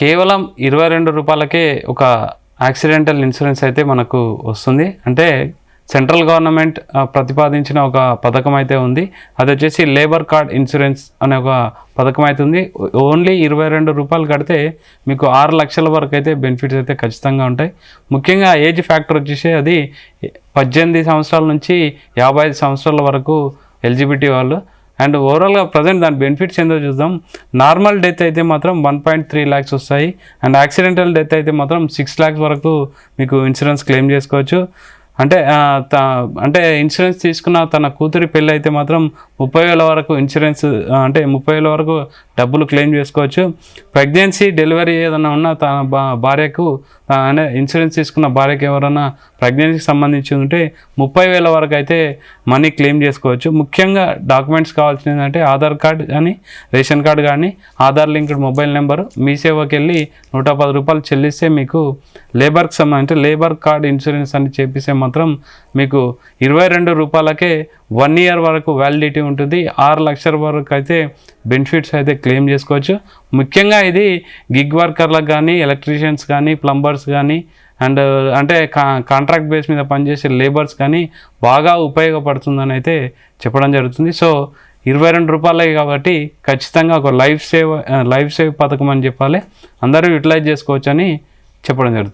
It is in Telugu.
కేవలం 22 రూపాయలకే ఒక యాక్సిడెంటల్ ఇన్సూరెన్స్ అయితే మనకు వస్తుంది. అంటే సెంట్రల్ గవర్నమెంట్ ప్రతిపాదించిన ఒక పథకం అయితే ఉంది. అది వచ్చేసి లేబర్ కార్డ్ ఇన్సూరెన్స్ అనే ఒక పథకం అయితే ఉంది. ఓన్లీ 22 రూపాయలు కడితే మీకు 6 లక్షల వరకు అయితే బెనిఫిట్స్ అయితే ఖచ్చితంగా ఉంటాయి. ముఖ్యంగా ఏజ్ ఫ్యాక్టర్ వచ్చేసి అది 18 సంవత్సరాల నుంచి 55 సంవత్సరాల వరకు ఎలిజిబిలిటీ వాళ్ళు. అండ్ ఓవరాల్గా ప్రజెంట్ దాని బెనిఫిట్స్ ఏందో చూద్దాం. నార్మల్ డెత్ అయితే మాత్రం 1.3 lakhs వస్తాయి. అండ్ యాక్సిడెంటల్ డెత్ అయితే మాత్రం 6 lakhs వరకు మీకు ఇన్సూరెన్స్ క్లెయిమ్ చేసుకోవచ్చు. అంటే ఇన్సూరెన్స్ తీసుకున్న తన కూతురి పెళ్ళి అయితే మాత్రం 30,000 వరకు ఇన్సూరెన్స్ అంటే 30,000 వరకు డబ్బులు క్లెయిమ్ చేసుకోవచ్చు. ప్రెగ్నెన్సీ డెలివరీ ఏదైనా ఉన్నా తన భార్యకు అంటే ఇన్సూరెన్స్ తీసుకున్న భార్యకు ఎవరైనా ప్రెగ్నెన్సీకి సంబంధించి ఉంటే 30,000 వరకు అయితే మనీ క్లెయిమ్ చేసుకోవచ్చు. ముఖ్యంగా డాక్యుమెంట్స్ కావాల్సింది ఏంటంటే ఆధార్ కార్డ్ కానీ రేషన్ కార్డు కానీ ఆధార్ లింక్డ్ మొబైల్ నెంబరు మీ సేవకి వెళ్ళి 110 రూపాయలు చెల్లిస్తే మీకు లేబర్కి సంబంధించి లేబర్ కార్డ్ ఇన్సూరెన్స్ అని చెప్పిస్తే మాత్రం మీకు 22 రూపాయలకే 1 year వరకు వ్యాలిడిటీ ఉంటుంది. 6 లక్షల వరకు అయితే బెనిఫిట్స్ అయితే క్లెయిమ్ చేసుకోవచ్చు. ముఖ్యంగా ఇది గిగ్ వర్కర్లకు కానీ ఎలక్ట్రీషియన్స్ కానీ ప్లంబర్స్ కానీ అండ్ అంటే కాంట్రాక్ట్ బేస్ మీద పనిచేసే లేబర్స్ కానీ బాగా ఉపయోగపడుతుందని అయితే చెప్పడం జరుగుతుంది. సో 22 రూపాయలే కాబట్టి ఖచ్చితంగా ఒక లైఫ్ సేవ్ పథకం అని చెప్పాలి. అందరూ యూటిలైజ్ చేసుకోవచ్చు అని చెప్పడం జరుగుతుంది.